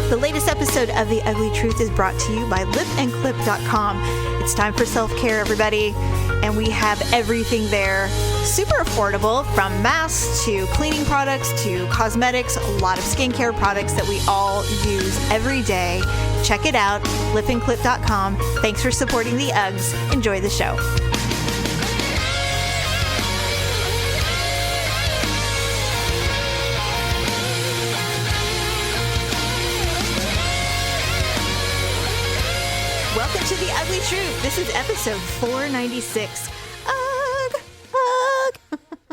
The latest episode of The Ugly Truth is brought to you by lipandclip.com. It's time for self-care, everybody, and we have everything there. Super affordable, from masks to cleaning products to cosmetics, a lot of skincare products that we all use every day. Check it out, lipandclip.com. Thanks for supporting the Uggs. Enjoy the show. Welcome to The Ugly Truth. This is episode 496. Ugh.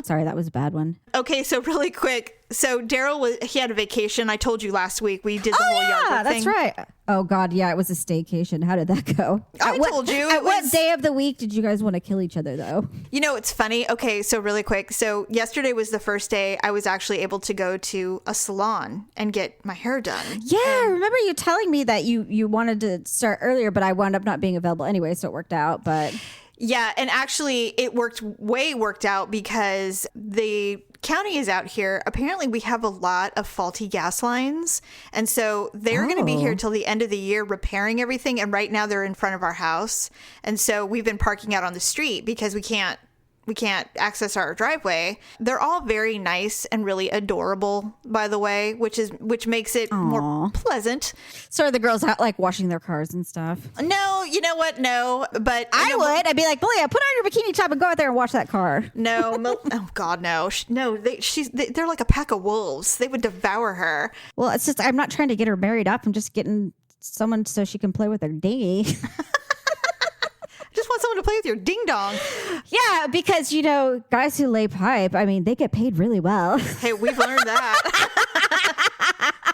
Sorry, that was a bad one. Okay, so really quick. So Daryl, he had a vacation. I told you last week we did the whole yard work thing. That's right. Oh, God, yeah, it was a staycation. How did that go? I told you. What day of the week did you guys want to kill each other, though? You know, it's funny. Okay, so really quick. So yesterday was the first day I was actually able to go to a salon and get my hair done. Yeah, I remember you telling me that you wanted to start earlier, but I wound up not being available anyway, so it worked out. But yeah, and actually it worked out because the county is out here. Apparently we have a lot of faulty gas lines, and so they're going to be here till the end of the year repairing everything, and right now they're in front of our house, and so we've been parking out on the street because we can't access our driveway. They're all very nice and really adorable, by the way, which makes it more pleasant. So are the girls out like washing their cars and stuff? No, you know what? No, but I would. I'd be like, Belia, put on your bikini top and go out there and wash that car. No, oh God, no, no. They're like a pack of wolves. They would devour her. Well, it's just I'm not trying to get her married up. I'm just getting someone so she can play with her dinghy. Just want someone to play with your ding dong. Yeah, because, you know, guys who lay pipe, I mean, they get paid really well. Hey, we've learned that.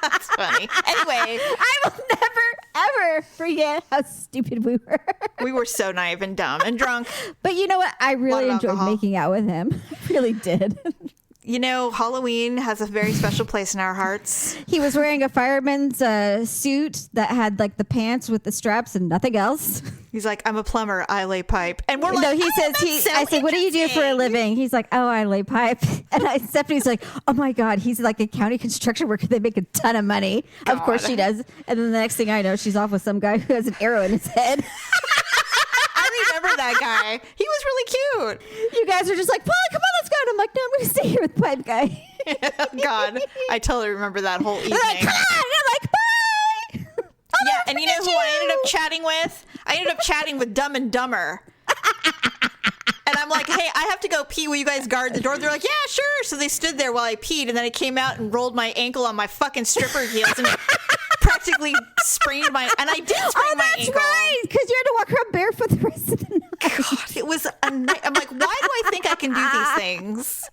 That's funny. Anyway, I will never, ever forget how stupid we were. We were so naive and dumb and drunk. But you know what? I really enjoyed making out with him. I really did. You know, Halloween has a very special place in our hearts. He was wearing a fireman's suit that had like the pants with the straps and nothing else. He's like, I'm a plumber. I lay pipe. And we're like, no, he says, I said, what do you do for a living? He's like, oh, I lay pipe. And Stephanie's like, oh my God, he's like a county construction worker. They make a ton of money. God. Of course she does. And then the next thing I know, she's off with some guy who has an arrow in his head. I remember that guy. He was really cute. You guys are just like, Paula, come on, let's go. And I'm like, no, I'm going to stay here with the pipe guy. God, I totally remember that whole evening. Like, come on. And I'm like, bye. Yeah, and you know who I ended up chatting with? I ended up chatting with Dumb and Dumber. And I'm like, hey, I have to go pee. Will you guys guard the door? They're like, yeah, sure. So they stood there while I peed, and then I came out and rolled my ankle on my fucking stripper heels and practically sprained my, and I did sprain my ankle. Oh, that's right, because you had to walk around barefoot the rest of the night. God, it was I'm like, why do I think I can do these things?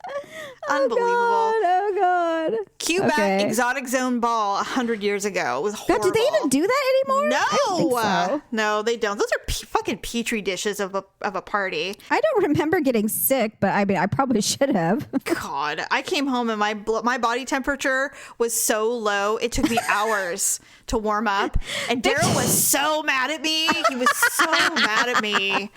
Unbelievable. Oh, God. Cue back Exotic Zone Ball 100 years ago. It was horrible. God, do they even do that anymore? No. I don't think so. No, they don't. Those are fucking petri dishes of a party. I don't remember getting sick, but I mean, I probably should have. God, I came home and my body temperature was so low, it took me hours to warm up. And Daryl was so mad at me. He was so mad at me.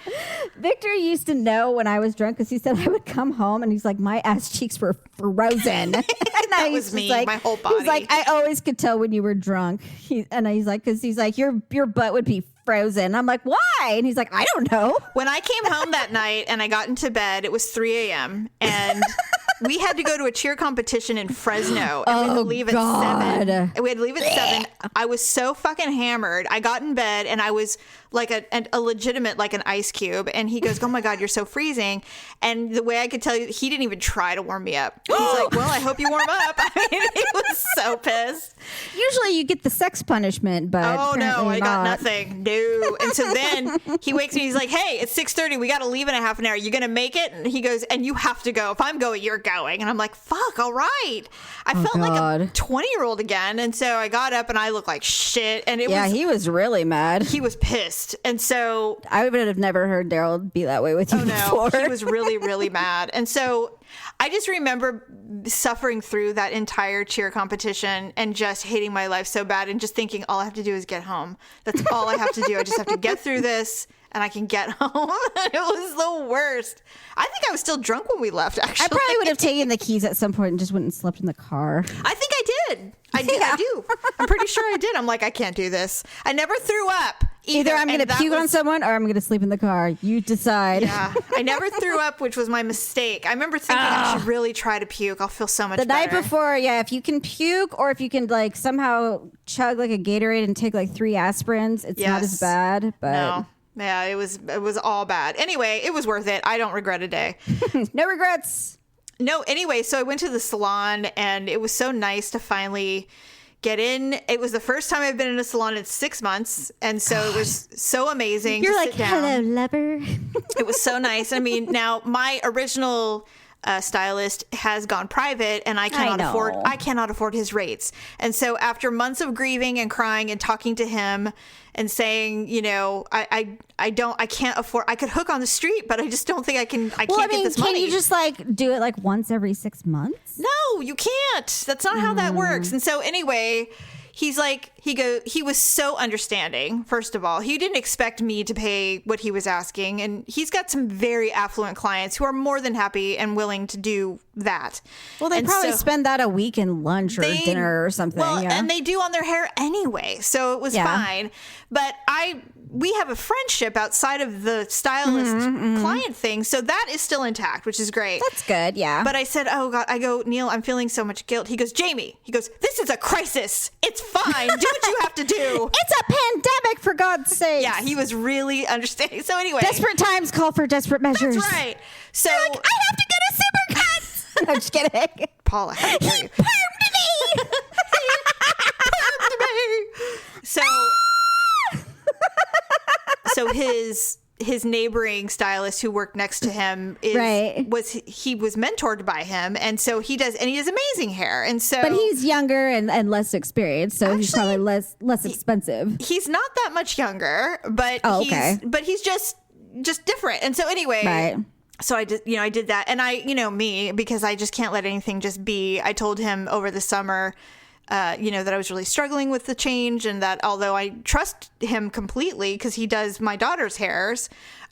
Victor used to know when I was drunk because he said I would come home and he's like, my ass cheeks were frozen. And that was me, like, my whole body. He's like, I always could tell when you were drunk. He's like, because he's like, your butt would be frozen. I'm like, why? And he's like, I don't know. When I came home that night and I got into bed, it was 3 a.m. and we had to go to a cheer competition in Fresno, and we had to leave at 7. And we had to leave at 7. I was so fucking hammered. I got in bed and I was like a legitimate, like an ice cube. And he goes, oh my God, you're so freezing. And the way I could tell you, he didn't even try to warm me up. He's like, well, I hope you warm up. I mean, he was so pissed. Usually you get the sex punishment, but oh no, I got nothing. No. And so then he wakes me. He's like, hey, it's 6:30. We got to leave in a half an hour. You going to make it? And he goes, and you have to go. If I'm going, you're going. And I'm like, fuck, all right. I felt like a 20-year-old again. And so I got up and I looked like shit. And he was really mad. He was pissed. And so I would have never heard Daryl be that way with you before. He was really, really mad. And so I just remember suffering through that entire cheer competition and just hating my life so bad and just thinking all I have to do is get home. That's all I have to do. I just have to get through this and I can get home. It was the worst. I think I was still drunk when we left, actually. I probably would have taken the keys at some point and just went and slept in the car. I think I did. I do. I'm pretty sure I did. I'm like, I can't do this. I never threw up. Either I'm going to puke on someone or I'm going to sleep in the car. You decide. Yeah. I never threw up, which was my mistake. I remember thinking I should really try to puke. I'll feel so much better. The night before, yeah, if you can puke or if you can like somehow chug like a Gatorade and take like 3 aspirins, it's not as bad. But no. Yeah, it was all bad. Anyway, it was worth it. I don't regret a day. No regrets. No, anyway, so I went to the salon and it was so nice to finally get in. It was the first time I've been in a salon in 6 months. And so it was so amazing. You're to like, sit down. hello, lover. It was so nice. I mean, now my original stylist has gone private and I cannot afford his rates. And so after months of grieving and crying and talking to him and saying, you know, I can't afford, I could hook on the street, but I just don't think I can't get this money. Can you just like do it like once every 6 months? No, you can't. That's not how that works. And so anyway, he's like, he was so understanding. First of all, he didn't expect me to pay what he was asking. And he's got some very affluent clients who are more than happy and willing to do that. Well, they probably spend that a week in lunch or dinner or something. Well, and they do on their hair anyway. So it was fine. But we have a friendship outside of the stylist client thing. So that is still intact, which is great. That's good. Yeah. But I said, oh God, I go, Neil, I'm feeling so much guilt. He goes, Jamie, this is a crisis. It's fine. Do what you have to do. It's a pandemic, for God's sake. Yeah, he was really understanding. So anyway. Desperate times call for desperate measures. That's right. So I have to get a super cut. No, just kidding. Paula, how dare you? He permed me. He permed me. So his neighboring stylist who worked next to him was mentored by him, and so he does amazing hair. And so, but he's younger and less experienced, so he's probably less expensive. He's not that much younger, but he's just different. And so anyway, so I did that, and me, because I just can't let anything just be. I told him over the summer, that I was really struggling with the change, and that although I trust him completely because he does my daughter's hairs,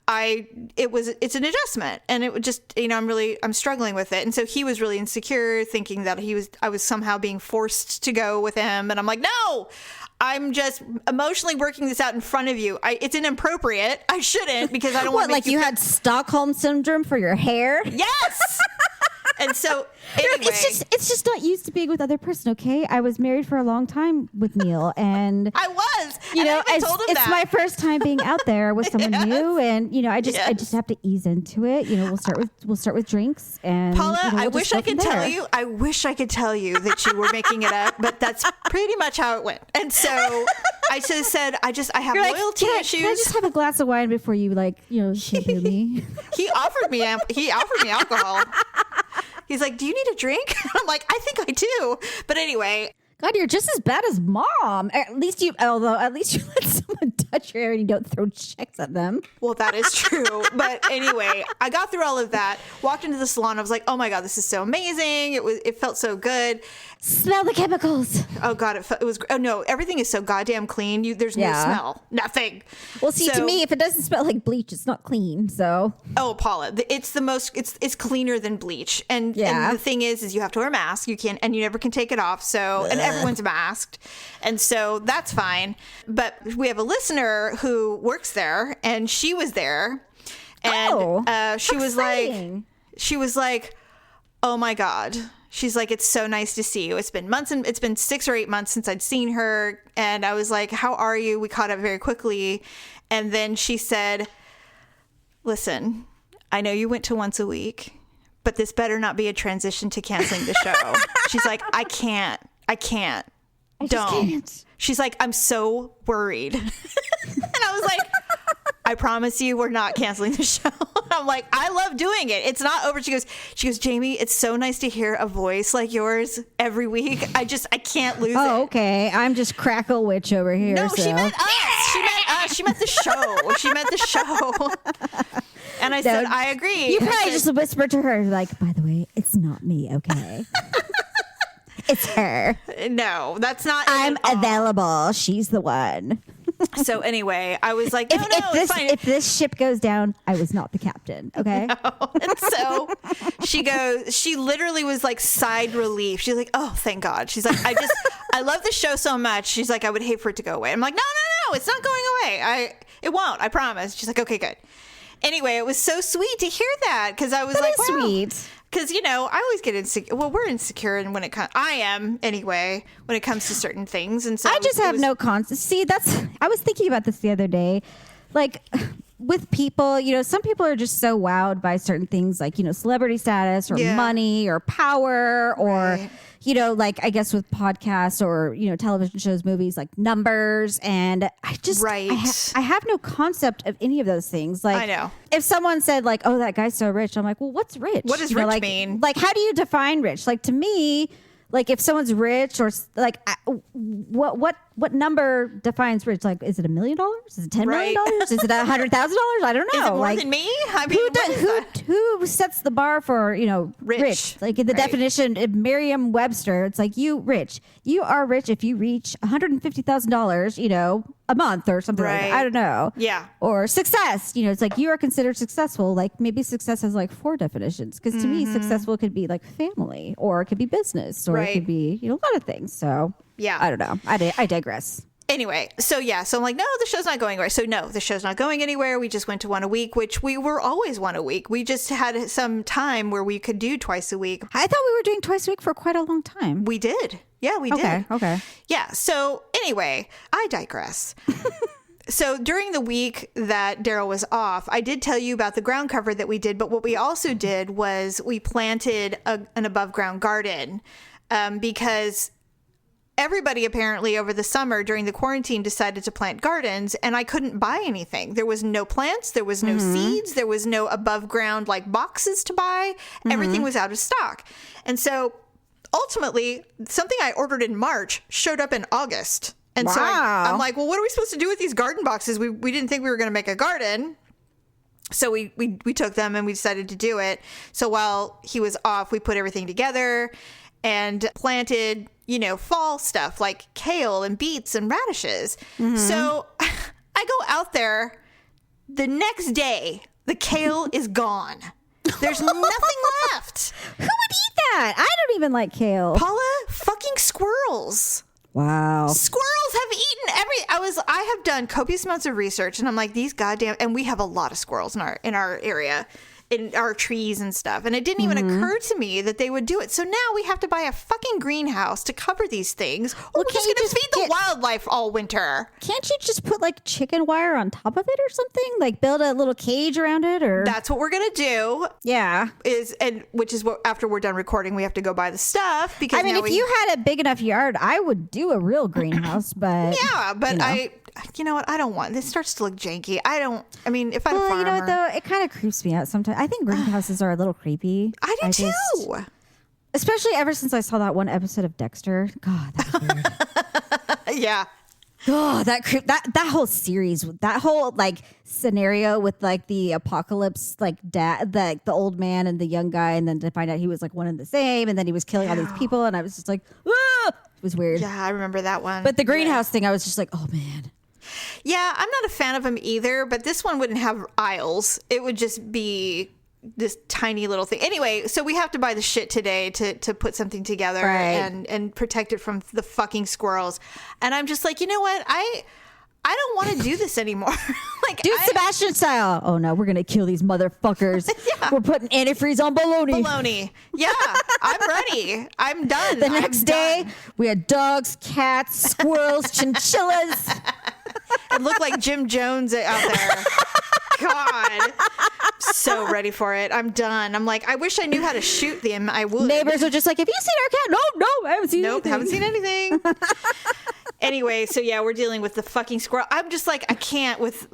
it's an adjustment, and it would just, I'm struggling with it. And so he was really insecure, thinking that I was somehow being forced to go with him. And I'm like, no, I'm just emotionally working this out in front of you. It's inappropriate. I shouldn't, because I don't want to make you had Stockholm syndrome for your hair? Yes. And so anyway, it's just not used to being with other person. Okay, I was married for a long time with Neil, and I was, it's my first time being out there with someone new, and I just have to ease into it. We'll start with drinks, and Paula, I wish I could tell you that you were making it up, but that's pretty much how it went. And so I just said, I have loyalty issues. Can I just have a glass of wine before you shampoo me? He offered me alcohol. He's like, do you need a drink? I'm like, I think I do. But anyway. God, you're just as bad as mom. At least you let someone touch your hair and you don't throw checks at them. Well, that is true. But anyway, I got through all of that, walked into the salon. I was like, oh my God, this is so amazing. It felt so good. Smell the chemicals. Oh God, it was. Oh no, everything is so goddamn clean. There's no smell, nothing. Well, see, to me, if it doesn't smell like bleach, it's not clean. So. Oh, Paula, it's the most. It's cleaner than bleach. And the thing is you have to wear a mask. You can't, and you never can take it off. So, and everyone's masked, and so that's fine. But we have a listener who works there, and she was there, and she was like, oh my God. She's like, it's so nice to see you. It's been months, and it's been 6 or 8 months since I'd seen her. And I was like, how are you? We caught up very quickly. And then she said, listen, I know you went to once a week, but this better not be a transition to canceling the show. She's like, I can't. Don't. She's like, I'm so worried. And I was like, I promise you we're not canceling the show. I'm like, I love doing it. It's not over. She goes, Jamie, it's so nice to hear a voice like yours every week. I can't lose it. Oh, okay. I'm just Crackle Witch over here. No, so. She meant us. She meant the show. And I said, I agree. You probably just whispered to her, like, by the way, it's not me, okay? It's her. No, that's not. I'm available. She's the one. So anyway, I was like, no, it's fine. If this ship goes down, I was not the captain. Okay. No. And so she literally was like sighed relief. She's like, oh, thank God. She's like, I love the show so much. She's like, I would hate for it to go away. I'm like, no, it's not going away. It won't. I promise. She's like, okay, good. Anyway, it was so sweet to hear that because I was like, wow. Sweet. Because, I always get insecure. Well, we're insecure. And when it comes, I am anyway, when it comes to certain things. And so I just have no See, I was thinking about this the other day. Like with people, some people are just so wowed by certain things like, celebrity status or money or power or, like I guess with podcasts or, television shows, movies, like numbers. And I just, I have no concept of any of those things. Like, I know. If someone said like, oh, that guy's so rich, I'm like, well, what's rich? What does rich mean? Like, how do you define rich? Like to me, like if someone's rich or like what number defines rich? Like, is it $1 million? Is it $10 million? Is it $100,000? I don't know. Is it more than me? I mean, who sets the bar for, rich? Like in the definition of Merriam-Webster, it's like you are rich if you reach $150,000, a month or something like that. I don't know. Yeah. Or success, it's like you are considered successful. Like maybe success has like 4 definitions. Because to me, successful could be like family or it could be business or it could be, a lot of things. So yeah, I don't know. I digress. Anyway, so I'm like, no, the show's not going anywhere. So no, the show's not going anywhere. We just went to 1 a week, which we were always 1 a week. We just had some time where we could do twice a week. I thought we were doing twice a week for quite a long time. We did. Yeah, we did. Okay. Yeah. So anyway, I digress. So during the week that Daryl was off, I did tell you about the ground cover that we did. But what we also did was we planted an above ground garden because everybody apparently over the summer during the quarantine decided to plant gardens, and I couldn't buy anything. There was no plants. There was no seeds. There was no above ground like boxes to buy. Everything was out of stock. And so ultimately something I ordered in March showed up in August. And so I'm like, well, what are we supposed to do with these garden boxes? We didn't think we were going to make a garden. So we took them and we decided to do it. So while he was off, we put everything together and planted, fall stuff like kale and beets and radishes. So I go out there the next day, the kale is gone. There's nothing left. Who would eat that? I don't even like kale. Paula, fucking squirrels. Wow. Squirrels have eaten I have done copious amounts of research and I'm like, these goddamn, and we have a lot of squirrels in our area, in our trees and stuff. And it didn't even occur to me that they would do it. So now we have to buy a fucking greenhouse to cover these things. Or we're just going to feed the wildlife all winter. Can't you just put like chicken wire on top of it or something? Like build a little cage around it or? That's what we're going to do. Yeah. Which is what, after we're done recording, we have to go buy the stuff. Because I mean, if you had a big enough yard, I would do a real greenhouse, but. Yeah, but you know what? I don't want this. Starts to look janky. If I had a farmer. You know what though? It kind of creeps me out sometimes. I think greenhouses are a little creepy. I do too. Especially ever since I saw that one episode of Dexter. God, that was weird. Yeah. Oh, that whole series, that whole like scenario with like the apocalypse, like dad, the old man and the young guy, and then to find out he was like one and the same, and then he was killing all these people, and I was just like, ah! It was weird. Yeah, I remember that one. But the greenhouse thing, I was just like, oh man. Yeah, I'm not a fan of them either, but this one wouldn't have aisles. It would just be this tiny little thing. Anyway, so we have to buy the shit today to put something together and protect it from the fucking squirrels. And I'm just like, you know what? I don't want to do this anymore. Sebastian style. Oh no, we're gonna kill these motherfuckers. Yeah. We're putting antifreeze on bologna. Yeah, I'm ready. I'm done. The next day, we had dogs, cats, squirrels, chinchillas. It looked like Jim Jones out there. God, so ready for it. I'm done. I'm like, I wish I knew how to shoot them. I would. Neighbors are just like, have you seen our cat? No, I haven't seen anything. Haven't seen anything. Anyway, so yeah, we're dealing with the fucking squirrel. I'm just like, I can't with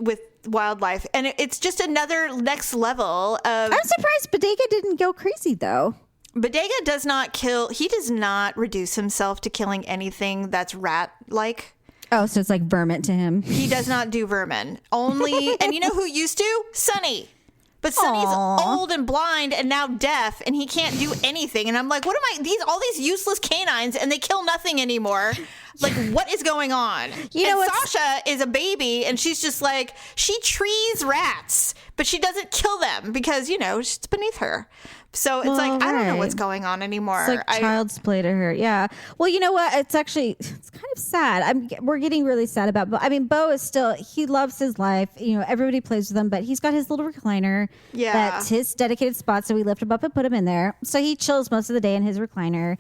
wildlife. And it's just another next level of... I'm surprised Bodega didn't go crazy, though. Bodega does not kill... He does not reduce himself to killing anything that's rat-like. Oh, so it's like vermin to him. He does not do vermin. Only... And you know who used to? Sunny. But Sonny's old and blind and now deaf, and he can't do anything. And I'm like, what am I? All these useless canines, and they kill nothing anymore. Like, what is going on? Sasha is a baby, and she's just like, she trees rats, but she doesn't kill them because, it's beneath her. So it's I don't know what's going on anymore. It's like child's play to her. Yeah. Well, you know what? It's kind of sad. We're getting really sad about Bo. I mean, Bo is still, he loves his life. Everybody plays with him, but he's got his little recliner. Yeah. That's his dedicated spot. So we lift him up and put him in there. So he chills most of the day in his recliner.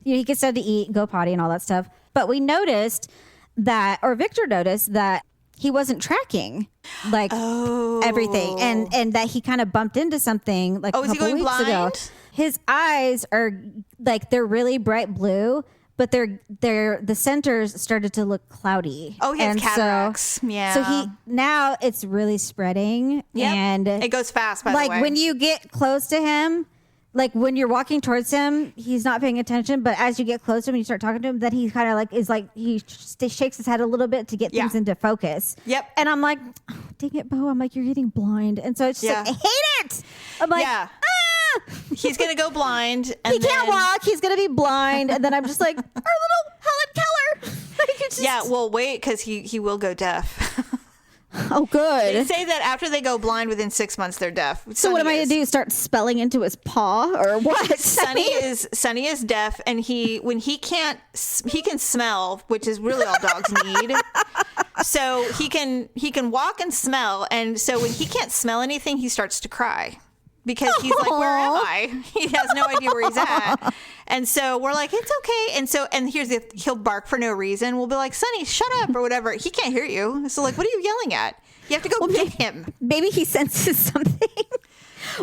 He gets down to eat and go potty and all that stuff. But we noticed Victor noticed that he wasn't tracking everything, and that he kind of bumped into something like a couple weeks ago. His eyes are they're really bright blue, but the centers started to look cloudy. Oh, he has cataracts. Yeah. So now it's really spreading. Yep. And it goes fast, by the way. When you get close to him, when you're walking towards him, he's not paying attention. But as you get close to him and you start talking to him, then he kind of he shakes his head a little bit to get things into focus. Yep. And I'm like, oh, dang it, Bo. I'm like, you're getting blind. And so it's just I hate it. I'm like, he's going to go blind. And he can't walk. He's going to be blind. And then I'm just like, our little Helen Keller. Well, wait, because he will go deaf. Oh, good. They say that after they go blind within 6 months, they're deaf. So what am I going to do? Start spelling into his paw or what? Sonny is deaf, and he can smell, which is really all dogs need. So he can walk and smell, and so when he can't smell anything, he starts to cry. Because he's like, where am I? He has no idea where he's at. And so we're like, it's okay. And he'll bark for no reason. We'll be like, Sonny, shut up or whatever. He can't hear you. So what are you yelling at? You have to go get him. Maybe he senses something.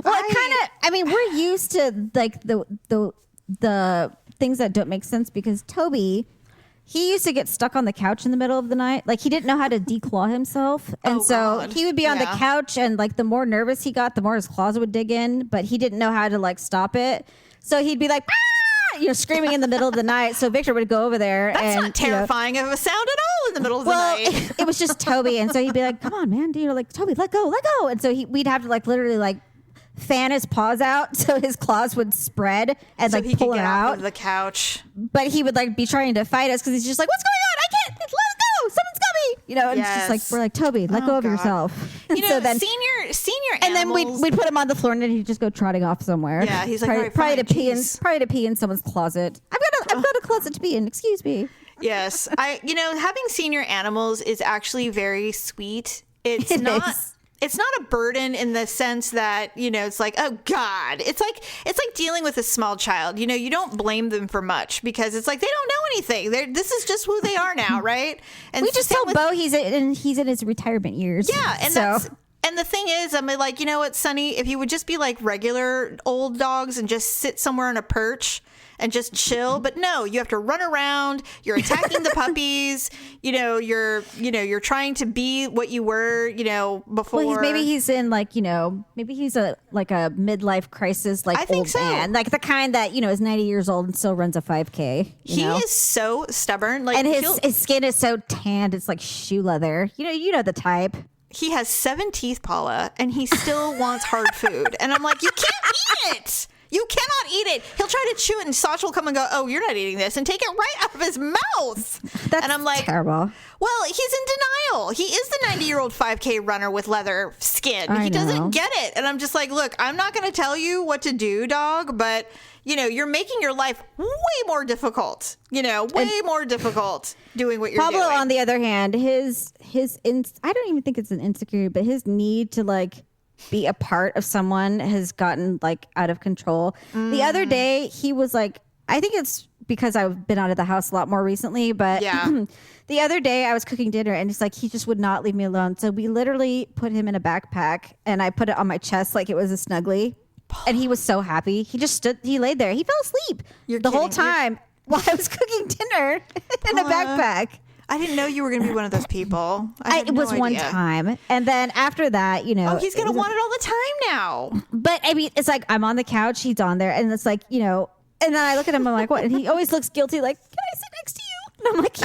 We're used to the things that don't make sense because Toby, he used to get stuck on the couch in the middle of the night. He didn't know how to declaw himself. And he would be on the couch and the more nervous he got, the more his claws would dig in, but he didn't know how to stop it. So he'd be like, ah! Screaming in the middle of the night. So Victor would go over there. That's not terrifying of a sound at all in the middle of the night. It was just Toby. And so he'd be like, come on, man. Toby, let go. And so we'd have to literally fan his paws out so his claws would spread and so he pull could it get out off of the couch. But he would be trying to fight us because he's just like, what's going on? I can't let it go. Someone's got me. And it's just we're like, Toby, let go of yourself. And so then senior and animals, then we'd put him on the floor and then he'd just go trotting off somewhere. Yeah, he's like, probably to pee in someone's closet. I've got a closet to pee in. Excuse me. Yes, having senior animals is actually very sweet. It's not a burden in the sense that, it's like, oh God, it's like dealing with a small child. You don't blame them for much because it's like, they don't know anything. This is just who they are now. Right. And we just told Bo he's in his retirement years. Yeah. And the thing is, I'm like, you know what, Sonny, if you would just be like regular old dogs and just sit somewhere on a perch and just chill. But no, you have to run around. You're attacking the puppies. You're trying to be what you were, before. Well, maybe he's in maybe he's a midlife crisis, I think old so. man, the kind that is 90 years old and still runs a 5K. He is so stubborn, and his skin is so tanned, it's like shoe leather. You know the type. He has 7 teeth, Paula, and he still wants hard food. And I'm like, you can't eat it. You cannot eat it. He'll try to chew it, and Sasha will come and go, oh, you're not eating this, and take it right out of his mouth. That's and I'm like, terrible. Well, he's in denial. He is the 90-year-old 5K runner with leather skin. He doesn't get it. And I'm just like, look, I'm not going to tell you what to do, dog, but, you're making your life way more difficult. More difficult doing what you're doing. Pablo, on the other hand, I don't even think it's an insecurity, but his need to, be a part of someone has gotten out of control. The other day he was like, I think it's because I've been out of the house a lot more recently, but the other day I was cooking dinner and it's like he just would not leave me alone. So we literally put him in a backpack and I put it on my chest like it was a snuggly. And he was so happy. He laid there. He fell asleep the whole time while I was cooking dinner in a backpack. I didn't know you were going to be one of those people. It was one time. And then after that, Oh, he's going to want it all the time now. But I mean, it's like I'm on the couch, he's on there, and it's like, and then I look at him, I'm like, what? And he always looks guilty, like, can I sit next to you? And I'm like,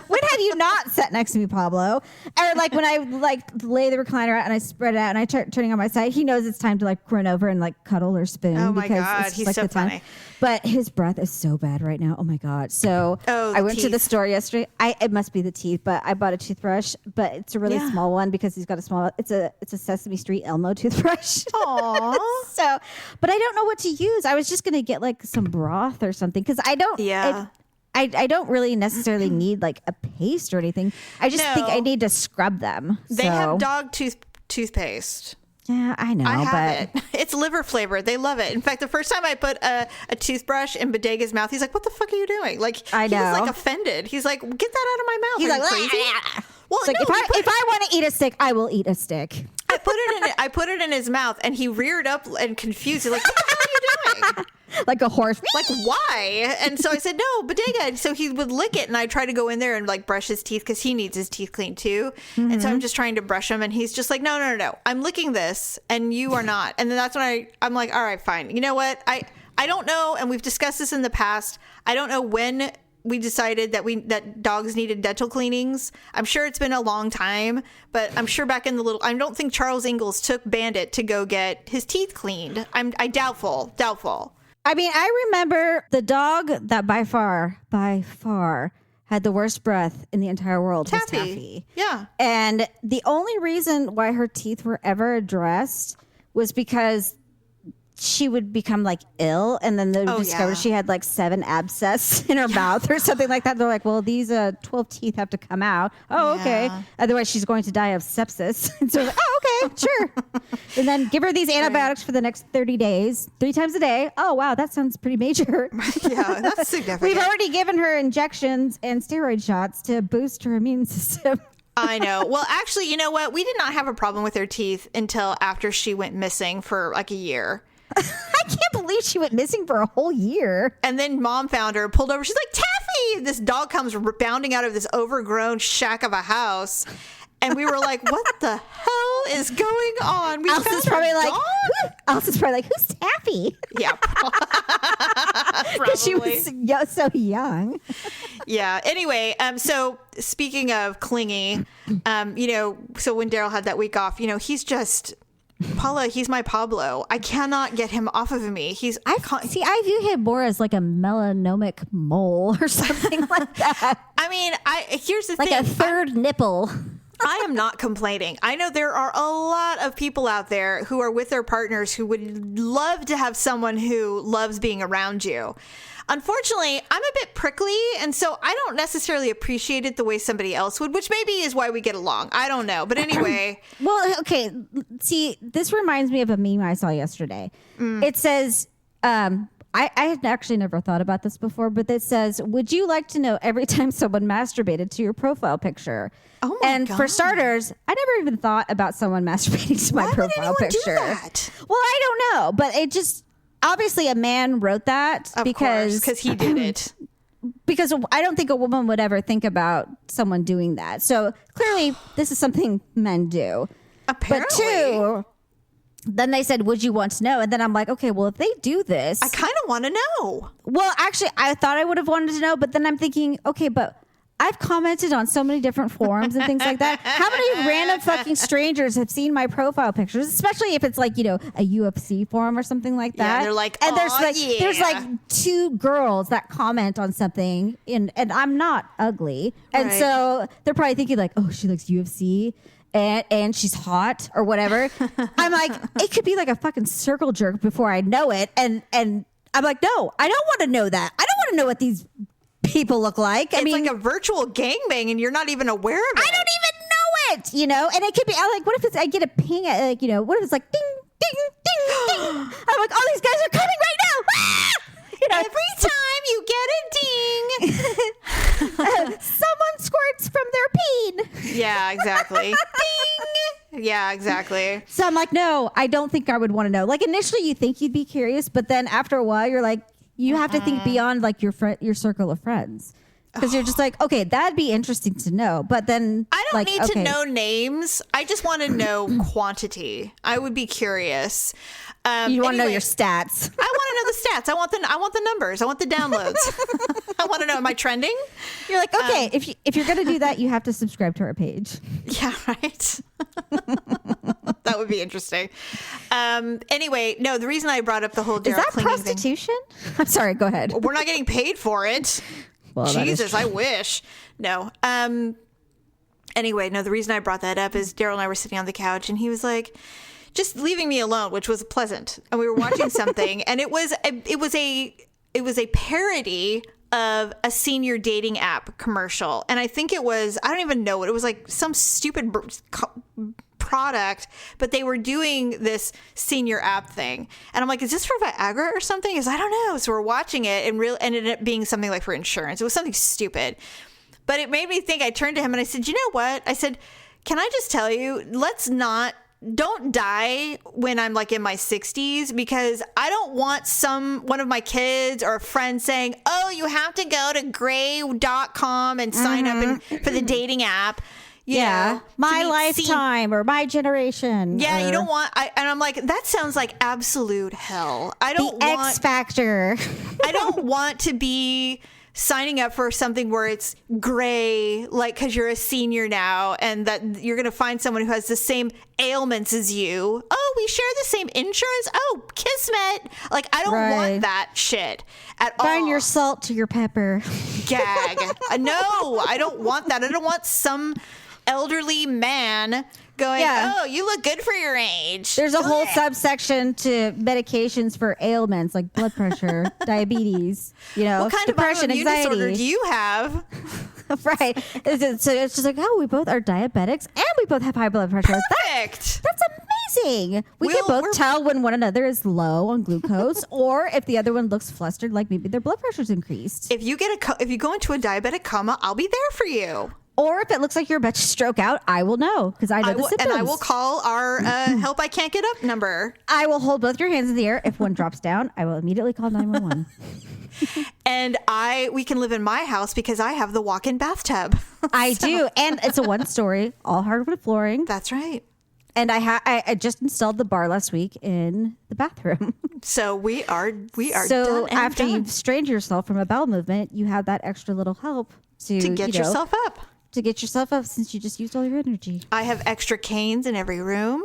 when have you not sit next to me, Pablo. Or like when I like lay the recliner out and I spread it out and I start turning on my side, he knows it's time to like run over and like cuddle or spoon. Oh my because God, it's he's like so the time. funny. But his breath is so bad right now. Oh my God. So I went to the store yesterday. It must be the teeth, but I bought a toothbrush, but it's a really small one because he's got a small, it's a Sesame Street Elmo toothbrush. Aww. So, but I don't know what to use. I was just going to get like some broth or something because I don't, I don't really necessarily need like a paste or anything. I just think I need to scrub them. They have dog toothpaste. Yeah, I know. I have it. It's liver flavored. They love it. In fact, the first time I put a toothbrush in Bodega's mouth, he's like, "What the fuck are you doing?" Like, I know. He was like offended. He's like, "Get that out of my mouth." He's are like, you crazy? Well, it's like, if I want to eat a stick, I will eat a stick. I put it in his mouth, and he reared up and confused. He's like, "What the hell are you doing?" Like a horse. Like, why? And so I said, no, Bodega. So he would lick it, and I try to go in there and like brush his teeth because he needs his teeth cleaned too. Mm-hmm. And so I'm just trying to brush him, and he's just like, no. I'm licking this, and you are not. And then that's when I'm like, all right, fine. You know what? I don't know, and we've discussed this in the past. I don't know when we decided that dogs needed dental cleanings. I'm sure it's been a long time, but I'm sure back in the I don't think Charles Ingalls took Bandit to go get his teeth cleaned. I doubtful. I mean, I remember the dog that by far had the worst breath in the entire world was Taffy. Yeah. And the only reason why her teeth were ever addressed was because she would become like ill, and then they would discover she had like 7 abscesses in her mouth or something like that. They're like, well, these 12 teeth have to come out. Oh, okay. Otherwise she's going to die of sepsis. And so, okay, sure. And then give her these antibiotics for the next 30 days, 3 times a day. Oh, wow, that sounds pretty major. Yeah, that's significant. We've already given her injections and steroid shots to boost her immune system. I know. Well, actually, you know what? We did not have a problem with her teeth until after she went missing for like a year. I can't believe she went missing for a whole year. And then mom found her, pulled over. She's like, Taffy! This dog comes bounding out of this overgrown shack of a house. And we were like, what the hell is going on? Allison's probably like, who's Taffy? Yeah. Because she was so young. Yeah. Anyway, so speaking of clingy, so when Daryl had that week off, he's just... Paula, he's my Pablo. I cannot get him off of me. I view him more as like a melanemic mole or something like that. I mean, here's the thing. Like a third nipple. I am not complaining. I know there are a lot of people out there who are with their partners who would love to have someone who loves being around you. Unfortunately, I'm a bit prickly, and so I don't necessarily appreciate it the way somebody else would, which maybe is why we get along. I don't know. But anyway. Well, okay. See, this reminds me of a meme I saw yesterday. It says, I had actually never thought about this before, but it says, would you like to know every time someone masturbated to your profile picture? Oh my God. For starters, I never even thought about someone masturbating to my profile picture. Do that? Well, I don't know, but it just... Obviously, a man wrote that because he did it. Because I don't think a woman would ever think about someone doing that. So clearly, this is something men do. Apparently. But 2, then they said, would you want to know? And then I'm like, okay, well, if they do this... I kind of want to know. Well, actually, I thought I would have wanted to know. But then I'm thinking, okay, but... I've commented on so many different forums and things like that. How many random fucking strangers have seen my profile pictures, especially if it's like, a UFC forum or something like that? Yeah, they're like, and there's like 2 girls that comment on something and I'm not ugly. And so they're probably thinking like, oh, she likes UFC and she's hot or whatever. I'm like, it could be like a fucking circle jerk before I know it. And I'm like, no, I don't want to know that. I don't want to know what these people look like. It's like a virtual gangbang and you're not even aware of it. I don't even know it, and it could be like, what if I get a ping at what if it's like ding, ding, ding, ding. I'm like, oh, these guys are coming right now. Ah! Every time you get a ding, someone squirts from their peen. Yeah, exactly. Ding. Yeah, exactly. So I'm like, no, I don't think I would want to know. Like initially you think you'd be curious, but then after a while you're like, you have to think beyond like your circle of friends. Because you're just like, okay, that'd be interesting to know. But then I don't need to know names. I just want to know quantity. I would be curious. You want to know your stats. I want to know the stats. I want the numbers. I want the downloads. I want to know, am I trending? You're like, okay, if you're going to do that, you have to subscribe to our page. Yeah, right. That would be interesting. Anyway, no, the reason I brought up the whole Daryl Is that cleaning prostitution? I'm sorry, go ahead. We're not getting paid for it. Well, Jesus, I wish. No. Anyway, no, the reason I brought that up is Daryl and I were sitting on the couch and he was like, just leaving me alone, which was pleasant. And we were watching something and it was a parody of a senior dating app commercial. And I think it was, I don't even know it. It was like some stupid product, but they were doing this senior app thing. And I'm like, is this for Viagra or something? Because I don't know. So we're watching it and really ended up being something like for insurance. It was something stupid. But it made me think. I turned to him and I said, you know what? I said, can I just tell you, don't die when I'm like in my 60s, because I don't want one of my kids or a friend saying, oh, you have to go to gray.com and sign up for the dating app. You know, my lifetime or my generation. Yeah, you don't want. And I'm like, that sounds like absolute hell. I don't want X Factor. I don't want to be signing up for something where it's gray, like because you're a senior now and that you're going to find someone who has the same ailments as you. Oh, we share the same insurance. Oh, kismet. Like, I don't want that shit at all. Find your salt to your pepper. Gag. No, I don't want that. I don't want some elderly man going, oh, you look good for your age. There's a whole subsection to medications for ailments like blood pressure, diabetes, what kind depression, of autoimmune anxiety. disorder do you have? Right. So it's just like, oh, we both are diabetics and we both have high blood pressure. Perfect. That's amazing. We can both tell when one another is low on glucose or if the other one looks flustered, like maybe their blood pressure's increased. If you go into a diabetic coma, I'll be there for you. Or if it looks like you're about to stroke out, I will know because I know the symptoms. And I will call our help I can't get up number. I will hold both your hands in the air. If one drops down, I will immediately call 911. And we can live in my house because I have the walk-in bathtub. I do. And it's a one-story, all hardwood flooring. That's right. And I just installed the bar last week in the bathroom. So we are so done after you've strained yourself from a bowel movement, you have that extra little help to get yourself up. To get yourself up since you just used all your energy. I have extra canes in every room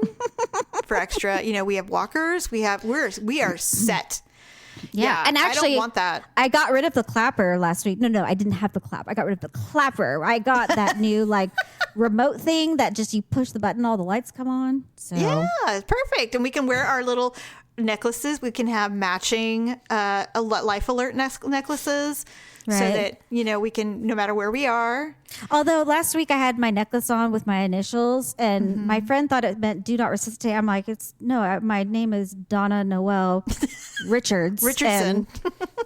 for extra, we have walkers. We are set. Yeah, and actually, I don't want that. I got rid of the clapper last week. No, I didn't have the clap. I got rid of the clapper. I got that new remote thing that just you push the button, all the lights come on. So yeah, it's perfect. And we can wear our little necklaces. We can have matching life alert necklaces. Right. So that, we can, no matter where we are. Although last week I had my necklace on with my initials and my friend thought it meant do not resuscitate. I'm like, my name is Donna Noel Richardson.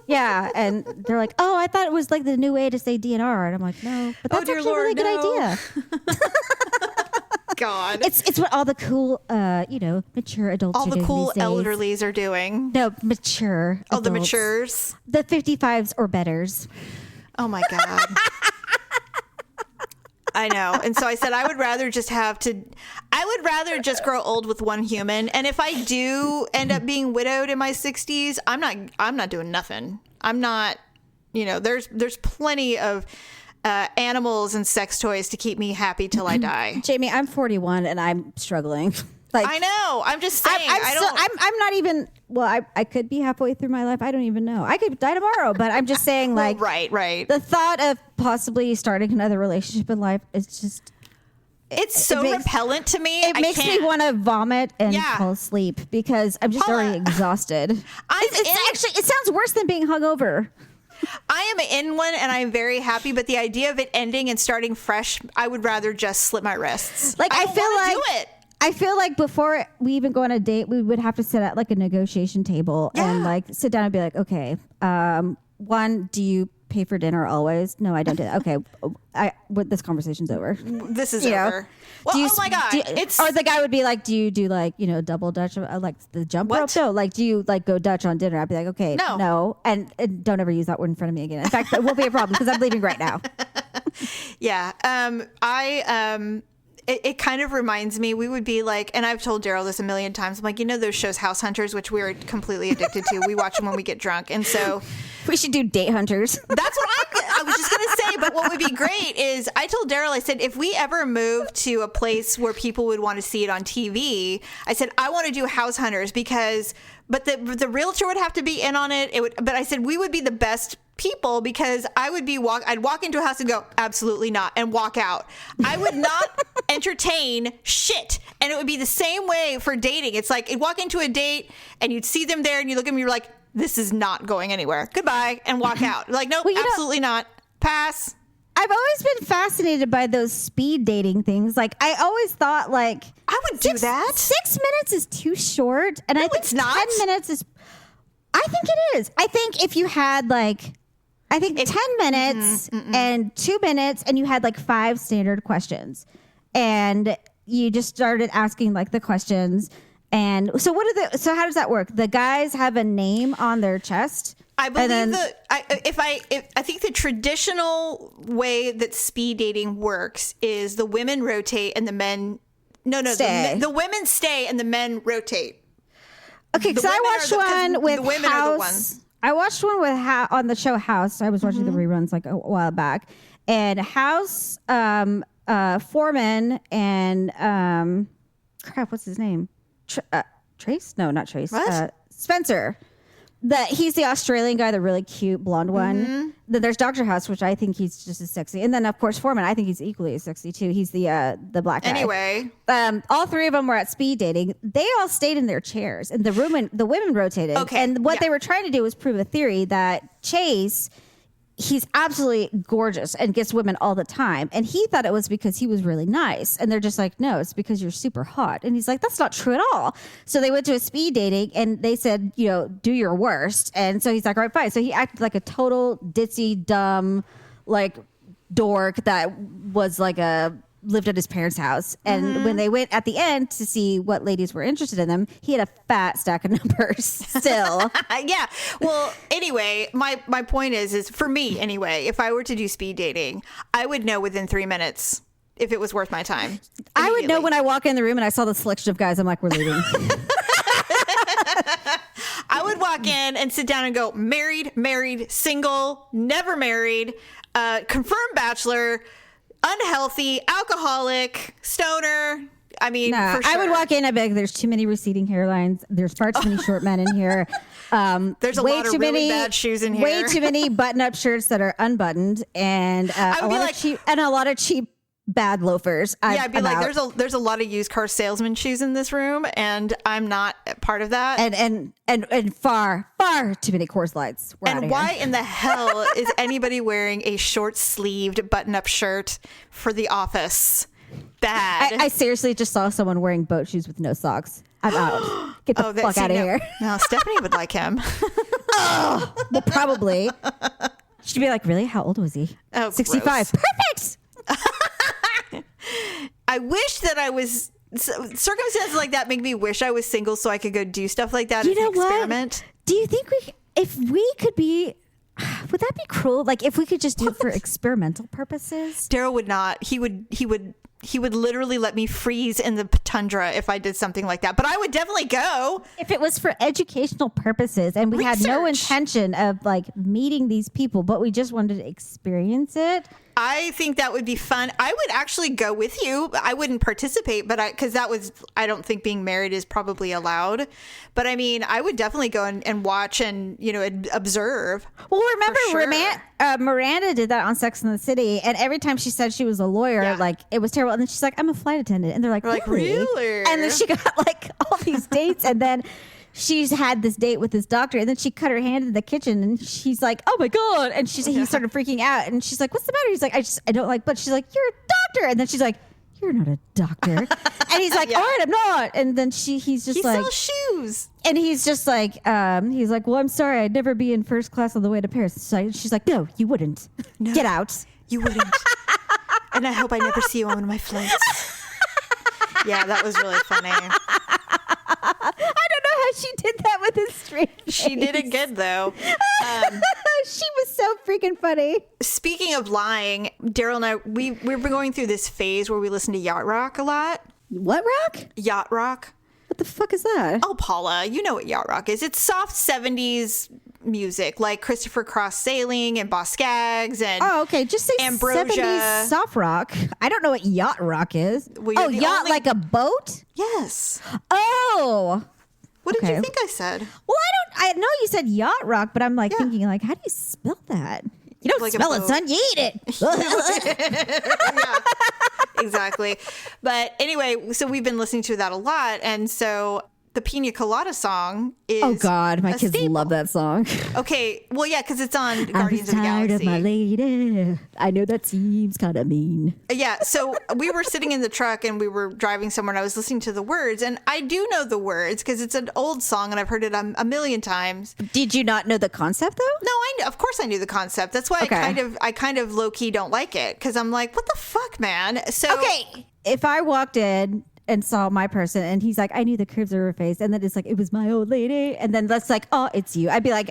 And they're like, oh, I thought it was like the new way to say DNR. And I'm like, no, but that's actually a really good idea. God. It's what all the cool, mature adults all the cool elderlies are doing. No, mature adults. The matures. The 55s or betters. Oh, my God. I know. And so I said I would rather just grow old with one human. And if I do end up being widowed in my 60s, I'm not doing nothing. I'm not, there's plenty of animals and sex toys to keep me happy till I die. Jamie, I'm 41 and I'm struggling. I know. I'm just saying. I'm not even. Well, I could be halfway through my life. I don't even know. I could die tomorrow. But I'm just saying, right. The thought of possibly starting another relationship in life is just. It's so repellent to me. It makes me want to vomit and fall asleep because I'm just already exhausted. It sounds worse than being hungover. I am in one and I'm very happy, but the idea of it ending and starting fresh, I would rather just slit my wrists. I feel like before we even go on a date, we would have to sit at a negotiation table and sit down and be like, okay, one, do you pay for dinner always? No, I don't do that. Okay, this conversation's over. This is over. Well, oh my God. Or the guy would be like, do you do double Dutch, like the jump rope? No, do you go Dutch on dinner? I'd be like, okay, no. And don't ever use that word in front of me again. In fact, it won't be a problem because I'm leaving right now. Yeah. it kind of reminds me, we would be like, and I've told Daryl this a million times, I'm like, those shows House Hunters, which we're completely addicted to. We watch them when we get drunk. And so we should do Date Hunters. That's what I was just going to say. But what would be great is I told Daryl, I said, if we ever move to a place where people would want to see it on TV, I said, I want to do House Hunters but the realtor would have to be in on it. But I said, we would be the best people because I'd walk into a house and go, absolutely not, and walk out. I would not entertain shit. And it would be the same way for dating. It's like you'd walk into a date and you'd see them there and you look at them, you're like, this is not going anywhere. Goodbye, and walk out. Like, nope, absolutely not. Pass. I've always been fascinated by those speed dating things. Like, I always thought, like, I would do that. 6 minutes is too short, and no, I think it's not. 10 minutes is. I think it is. I think if you had 10 minutes and 2 minutes, and you had 5 standard questions, and you just started asking the questions. And so so how does that work? The guys have a name on their chest. I believe I think the traditional way that speed dating works is the women rotate and the men. Stay. The women stay and the men rotate. Okay, because I watched one with House. I watched one with on the show House. I was watching the reruns a while back, and House Foreman and what's his name? Trace? No, not Trace. What? Spencer. He's the Australian guy, the really cute blonde one. Then there's Dr. House, which I think he's just as sexy. And then, of course, Foreman, I think he's equally as sexy, too. He's the black guy. Anyway. All 3 of them were at speed dating. They all stayed in their chairs, and the women rotated. Okay. And what they were trying to do was prove a theory that Chase, he's absolutely gorgeous and gets women all the time. And he thought it was because he was really nice. And they're just like, no, it's because you're super hot. And he's like, that's not true at all. So they went to a speed dating and they said, do your worst. And so he's like, all right, fine. So he acted like a total ditzy, dumb, dork that was lived at his parents' house. And when they went at the end to see what ladies were interested in them, he had a fat stack of numbers still. Yeah. Well, anyway, my point is for me anyway, if I were to do speed dating, I would know within 3 minutes if it was worth my time. I would know when I walk in the room and I saw the selection of guys. I'm like, we're leaving. I would walk in and sit down and go, married, single, never married, confirmed bachelor, unhealthy, alcoholic, stoner. I mean, for sure. I would walk in. I'd be like, there's too many receding hairlines. There's far too many short men in here. There's a lot of really bad shoes in here. Way too many button-up shirts that are unbuttoned, and a lot of cheap bad loafers. I'd be like, there's a lot of used car salesman shoes in this room, and I'm not part of that. And far too many Coors Lights. And why in the hell is anybody wearing a short-sleeved button-up shirt for the office? Bad. I seriously just saw someone wearing boat shoes with no socks. I'm out. Get the fuck out of here. No, Stephanie would like him. Well, probably. She'd be like, really? How old was he? Oh, 65. Gross. Perfect. I wish that I was. Circumstances like that make me wish I was single so I could go do stuff like that. You know experiment. What? Do you think if we could be, would that be cruel? If we could just do it for experimental purposes? Daryl would not. He would literally let me freeze in the tundra if I did something like that. But I would definitely go. If it was for educational purposes and we had no intention of meeting these people, but we just wanted to experience it. I think that would be fun. I would actually go with you. I wouldn't participate, but because I don't think being married is probably allowed. But I mean, I would definitely go and watch and, observe. Well, remember Miranda did that on Sex and the City. And every time she said she was a lawyer, it was terrible. And then she's like, I'm a flight attendant. And they're like, really? And then she got all these dates. And then she's had this date with this doctor, and then she cut her hand in the kitchen, and she's like, "Oh my god!" And he started freaking out, and she's like, "What's the matter?" He's like, "I don't like." But she's like, "You're a doctor," and then she's like, "You're not a doctor," and he's like, "All right, I'm not." And then he's just like, "He sells shoes," and he's just like, he's like, "Well, I'm sorry, I'd never be in first class on the way to Paris." So she's like, "No, you wouldn't. No, get out. You wouldn't." And I hope I never see you on one of my flights. Yeah, that was really funny. I don't know how she did that with a straight face. She did it good, though. She was so freaking funny. Speaking of lying, Daryl and I, we've been going through this phase where we listen to yacht rock a lot. What rock? Yacht rock. What the fuck is that? Oh, Paula, you know what yacht rock is. It's soft 70s music like Christopher Cross Sailing and Boss Skaggs and okay. Just say Ambrosia. 70s soft rock. I don't know what yacht rock is. Well, yacht like a boat? Yes. Oh. What did you think I said? Well, I know you said yacht rock, but I'm like thinking like, how do you spell that? You don't like spell it, son. You eat it. Yeah, exactly. But anyway, so we've been listening to that a lot. And so the Piña Colada song is oh God, my kids love that song. Okay, well, yeah, because it's on Guardians of the tired Galaxy. Of my lady. I know that seems kind of mean. Yeah, so we were sitting in the truck and we were driving somewhere and I was listening to the words. And I do know the words because it's an old song and I've heard it a million times. Did you not know the concept though? No, of course I knew the concept. That's why I kind of low key don't like it because I'm like, what the fuck, man? So okay, if I walked in and saw my person and he's like, I knew the curves of her face, and then it's like, it was my old lady, and then that's like, oh, it's you. I'd be like,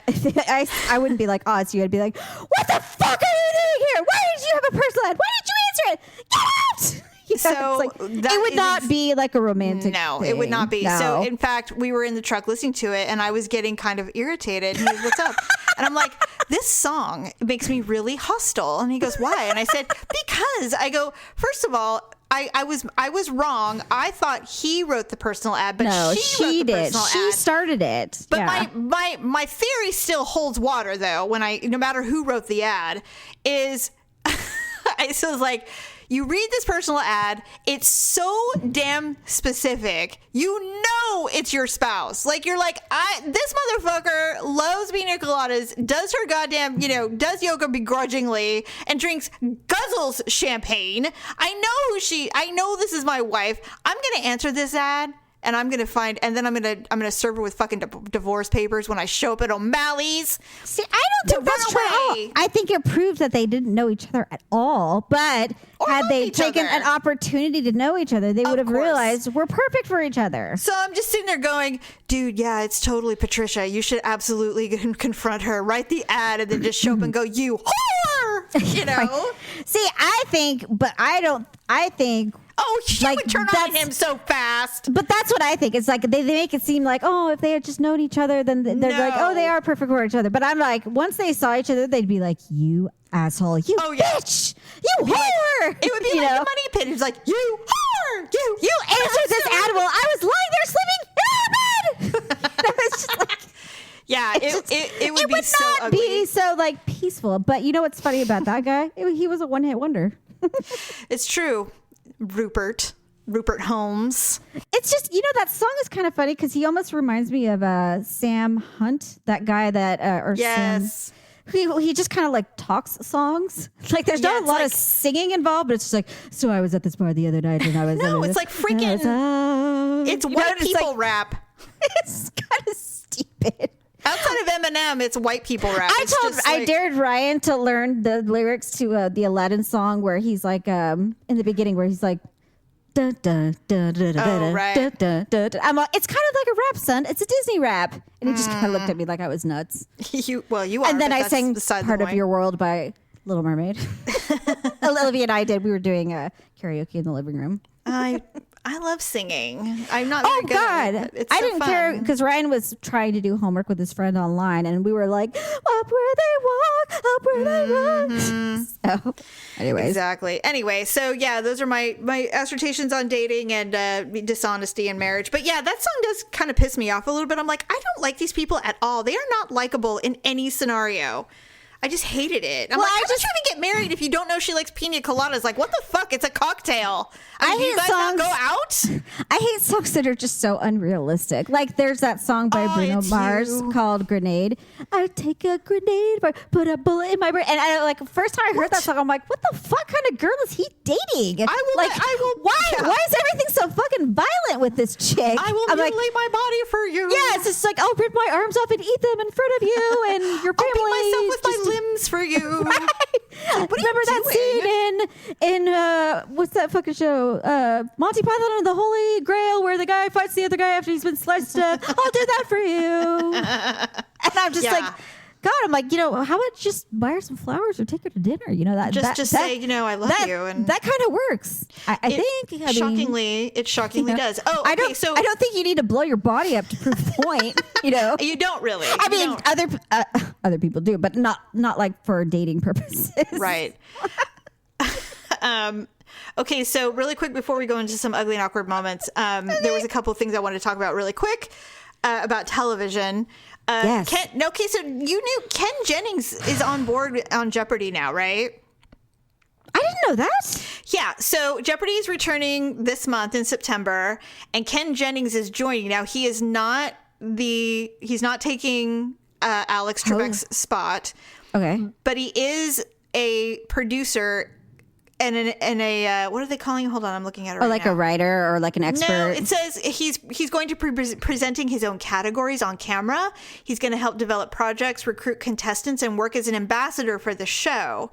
I wouldn't be like, oh, it's you. I'd be like, what the fuck are you doing here? Why did you have a personal ad? Why did you answer it? Get out! So like, it would not be like a romantic No, thing. it would not be. No. So in fact, we were in the truck listening to it and I was getting kind of irritated. And he goes, what's up? And I'm like, this song makes me really hostile. And he goes, why? And I said, because I go, first of all, I was wrong. I thought he wrote the personal ad, but no, she wrote the did. personal ad. She started it. But my theory still holds water though. When no matter who wrote the ad, is so it's like, you read this personal ad, it's so damn specific. You know it's your spouse. Like, you're like, this motherfucker loves Piña Coladas, does her goddamn, does yoga begrudgingly, and drinks, guzzles champagne. I know this is my wife. I'm going to answer this ad. And I'm gonna then I'm gonna serve her with fucking divorce papers when I show up at O'Malley's. See, I don't think that's true at all. I think it proves that they didn't know each other at all. But had they taken an opportunity to know each other, they would have realized we're perfect for each other. So I'm just sitting there going, dude, yeah, it's totally Patricia. You should absolutely confront her, write the ad, and then just show up and go, you whore. See, I think. Oh, she would turn on him so fast. But that's what I think. It's like they make it seem like, oh, if they had just known each other, then they're like, oh, they are perfect for each other. But I'm like, once they saw each other, they'd be like, you asshole, you bitch, you whore. It would be like the money pit. It's like, you whore, you answered this ad while I was lying there sleeping in our bed. It's just like, yeah, it would be so not ugly. be so like peaceful. But you know what's funny about that guy? He was a one-hit wonder. It's true. Rupert Holmes. It's just, that song is kind of funny because he almost reminds me of Sam Hunt, that guy that yes. Sam, he just kind of like talks songs. Like there's not a lot of singing involved, but it's just like, so I was at this bar the other night and I was no, it's like freaking it's white people rap. It's kind of stupid. Outside of Eminem, it's white people rap. I dared Ryan to learn the lyrics to the Aladdin song where he's like, in the beginning where he's like, dun, dun, dun, dun, dun, right. dun, dun, dun, dun. I'm like, it's kind of like a rap, son. It's a Disney rap. And he just kind of looked at me like I was nuts. You are. And then I sang Part of Your World by Little Mermaid. Olivia and I did. We were doing karaoke in the living room. I love singing. I'm not very good at it. It's I so didn't fun. care because Ryan was trying to do homework with his friend online, and we were like, up where they walk, up where they walk. So, anyways. Exactly. Anyway, so yeah, those are my assertions on dating and dishonesty in marriage. But yeah, that song does kind of piss me off a little bit. I'm like, I don't like these people at all. They are not likable in any scenario. I just hated it. I'm like, I just trying to get married if you don't know she likes Piña Coladas. Like, what the fuck? It's a cocktail. I mean, hate you guys songs. not go out? I hate songs that are just so unrealistic. Like, there's that song by Bruno Mars called Grenade. I take a grenade, put a bullet in my brain. And I first time I heard that song, I'm like, what the fuck kind of girl is he dating? Why is everything so fucking violent with this chick? I will mutilate my body for you. Yeah, it's just like, I'll rip my arms off and eat them in front of you and your family. I'll beat myself with my limbs for you. Right. Remember that scene in what's that fucking show? Monty Python and the Holy Grail, where the guy fights the other guy after he's been sliced up. I'll do that for you. And I'm just like, God, I'm like, how about just buy her some flowers or take her to dinner? Just say, I love you. And that kind of works. I think. It shockingly does. Oh, okay. I don't think you need to blow your body up to prove the point. You don't really. I mean, other people do, but not like for dating purposes. Right. Okay, so really quick before we go into some ugly and awkward moments, there was a couple of things I wanted to talk about really quick about television. Yes. So you knew Ken Jennings is on board on Jeopardy now, right? I didn't know that. Yeah, so Jeopardy is returning this month in September, and Ken Jennings is joining. Now, he's not taking Alex Trebek's spot. Okay. But he is a producer and a what are they calling? Hold on, I'm looking at it right now. Or like a writer or like an expert. No, it says he's going to be presenting his own categories on camera. He's going to help develop projects, recruit contestants, and work as an ambassador for the show.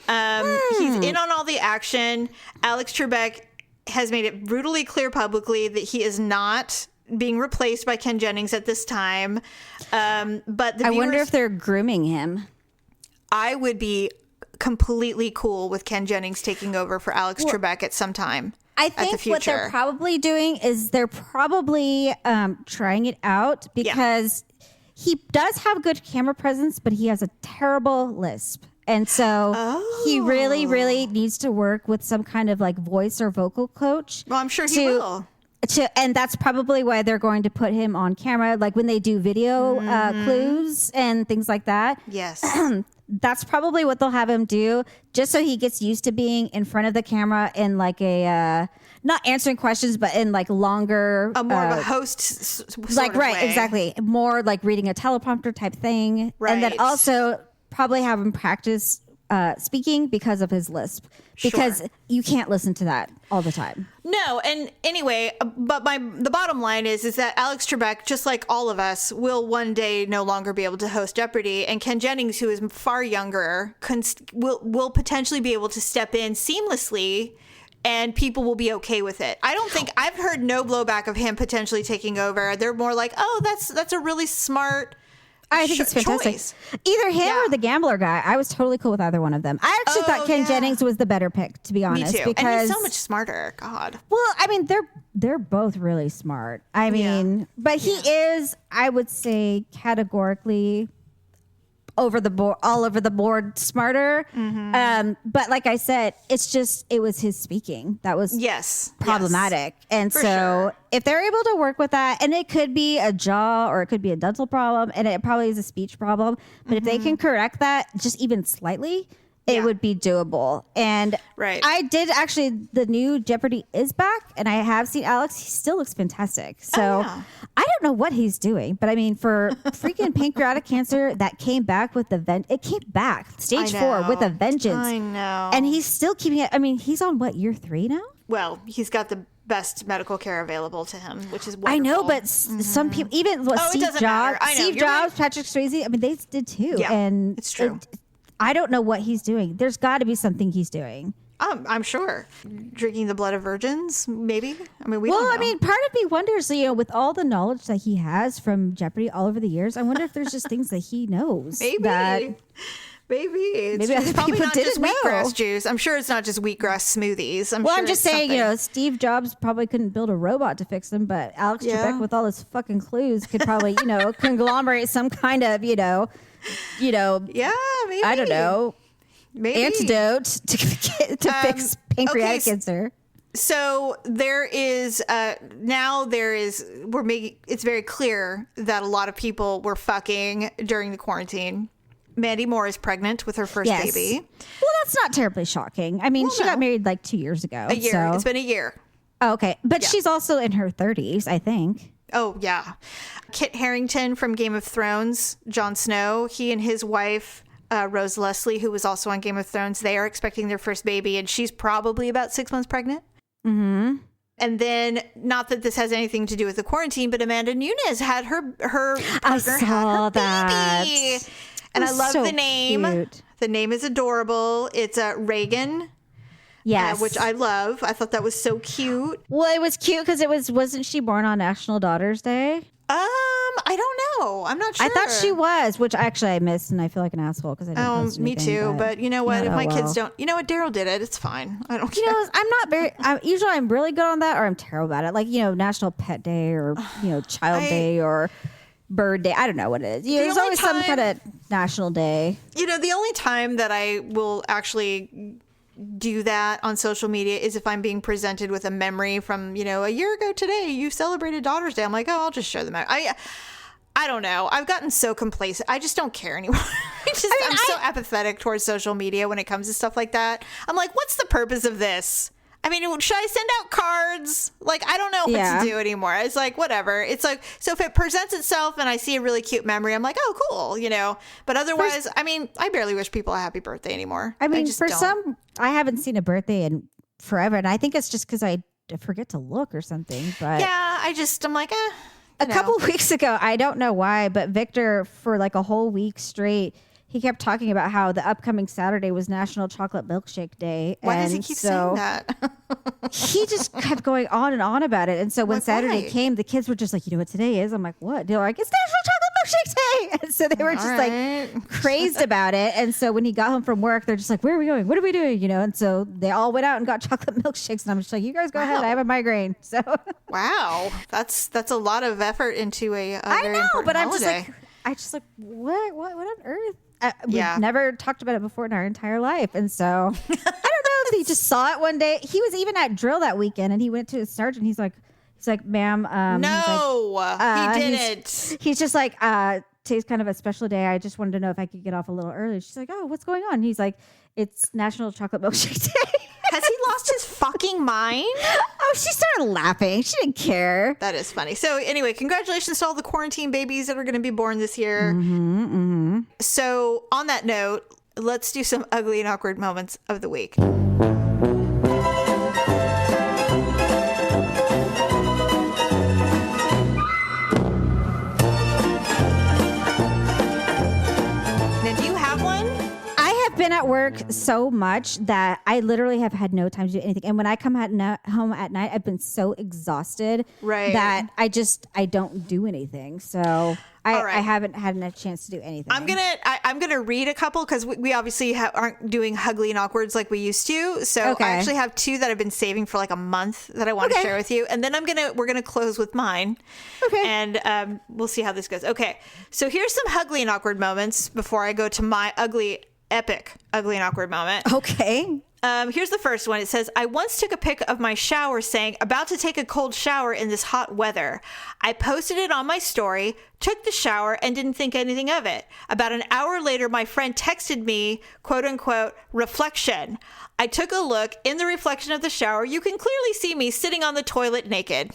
He's in on all the action. Alex Trebek has made it brutally clear publicly that he is not being replaced by Ken Jennings at this time. But I wonder if they're grooming him. I would be completely cool with Ken Jennings taking over for Alex Trebek at some time. I think what they're probably doing is they're probably trying it out because he does have good camera presence, but he has a terrible lisp. And so he really, really needs to work with some kind of like voice or vocal coach. Well, I'm sure he will. And that's probably why they're going to put him on camera, like when they do video clues and things like that. Yes. That's probably what they'll have him do, just so he gets used to being in front of the camera in like a not answering questions, but in like longer, more of a host sort like of way. Exactly, more like reading a teleprompter type thing, and then also probably have him practice speaking because of his lisp, because you can't listen to that all the time. No, and anyway, but the bottom line is that Alex Trebek, just like all of us, will one day no longer be able to host Jeopardy, and Ken Jennings, who is far younger, will potentially be able to step in seamlessly, and people will be okay with it. I don't think I've heard no blowback of him potentially taking over. They're more like, oh, that's a really smart. I think it's fantastic. Choice. Either him or the gambler guy. I was totally cool with either one of them. I actually thought Ken Jennings was the better pick, to be honest. Me too. Because, and he's so much smarter. God. Well, I mean, they're both really smart. I mean, but he is, I would say, categorically all over the board smarter. Mm-hmm. But like I said, it was his speaking that was problematic. And if they're able to work with that, and it could be a jaw or it could be a dental problem, and it probably is a speech problem, but if they can correct that just even slightly, it would be doable. And I did actually, the new Jeopardy is back, and I have seen Alex. He still looks fantastic. So I don't know what he's doing, but I mean, for freaking pancreatic cancer that came back with it came back stage 4 with a vengeance. I know. And he's still keeping it. I mean, he's on what, year 3 now? Well, he's got the best medical care available to him, which is wonderful. I know, but some people, even Steve Jobs, Patrick Swayze, I mean, they did too. Yeah, and it's true. I don't know what he's doing. There's got to be something he's doing. I'm sure. Drinking the blood of virgins, maybe. I mean, we don't know. I mean, part of me wonders, with all the knowledge that he has from Jeopardy all over the years, I wonder if there's just things that he knows. Maybe. It's probably not just wheatgrass juice. I'm sure it's not just wheatgrass smoothies. I'm just saying, Steve Jobs probably couldn't build a robot to fix them, but Alex Trebek, with all his fucking clues, could probably, conglomerate some kind of, maybe. I don't know. Maybe. Antidote to fix pancreatic cancer. So it's very clear that a lot of people were fucking during the quarantine. Mandy Moore is pregnant with her first baby. Well, that's not terribly shocking. I mean, she got married like 2 years ago. A year. So. It's been a year. Oh, okay. But she's also in her 30s, I think. Oh, yeah. Kit Harington from Game of Thrones, Jon Snow, he and his wife, Rose Leslie, who was also on Game of Thrones, they are expecting their first baby, and she's probably about 6 months pregnant. Mm-hmm. And then, not that this has anything to do with the quarantine, but Amanda Nunes had her partner had her baby. And I love the name. Cute. The name is adorable. It's Reagan. Yes. Which I love. I thought that was so cute. Well, it was cute because wasn't she born on National Daughters Day? I don't know. I'm not sure. I thought she was, which actually I missed, and I feel like an asshole because I didn't post me anything, too. But you know what? Yeah, if my kids don't, you know what? Daryl did it. It's fine. I don't care. You know, I'm not very. Usually, I'm really good on that, or I'm terrible about it. Like National Pet Day, or Child Day, or Bird Day. I don't know what it is. There's always some kind of national day. The only time that I will actually do that on social media is if I'm being presented with a memory from a year ago today you celebrated Daughter's Day. I'm like, oh, I'll just show them. I don't know. I've gotten so complacent. I just don't care anymore. I'm so apathetic towards social media when it comes to stuff like that. I'm like, what's the purpose of this? I mean, should I send out cards? Like, I don't know what to do anymore. It's like, whatever. It's like, so if it presents itself and I see a really cute memory, I'm like, oh, cool, But otherwise, I barely wish people a happy birthday anymore. I mean, some, I haven't seen a birthday in forever. And I think it's just because I forget to look or something. But yeah, I'm like, A couple weeks ago, I don't know why, but Victor, for like a whole week straight, he kept talking about how the upcoming Saturday was National Chocolate Milkshake Day. Why does he keep saying that? He just kept going on and on about it. And so when Saturday came, the kids were just like, you know what today is? I'm like, what? They're like, it's National Chocolate Milkshake Day. And so they were just like crazed about it. And so when he got home from work, they're just like, where are we going? What are we doing? And so they all went out and got chocolate milkshakes. And I'm just like, you guys go ahead. I have a migraine. So wow, that's a lot of effort into a very important but holiday. I'm just like, what on earth? We've never talked about it before in our entire life. And so I don't know if he just saw it one day. He was even at drill that weekend and he went to his sergeant. He's like, ma'am. No, he didn't. He's just like, today's kind of a special day. I just wanted to know if I could get off a little early. She's like, oh, what's going on? He's like, it's National Chocolate Milkshake Day. Has he lost his fucking mind? Oh, she started laughing. She didn't care. That is funny. So anyway, congratulations to all the quarantine babies that are going to be born this year. So on that note, let's do some ugly and awkward moments of the week. Been at work so much that I literally have had no time to do anything. And when I come home at night, I've been so exhausted that I don't do anything. So I haven't had a chance to do anything. I'm gonna read a couple because we obviously aren't doing ugly and awkwards like we used to. So I actually have two that I've been saving for like a month that I want to share with you, and then we're gonna close with mine. Okay. And we'll see how this goes. Okay. So here's some ugly and awkward moments before I go to my epic ugly and awkward moment. Okay. Here's the first one. It says, I once took a pic of my shower saying, about to take a cold shower in this hot weather. I posted it on my story, took the shower, and didn't think anything of it. About an hour later, my friend texted me, quote unquote, reflection. I took a look. In the reflection of the shower, you can clearly see me sitting on the toilet naked.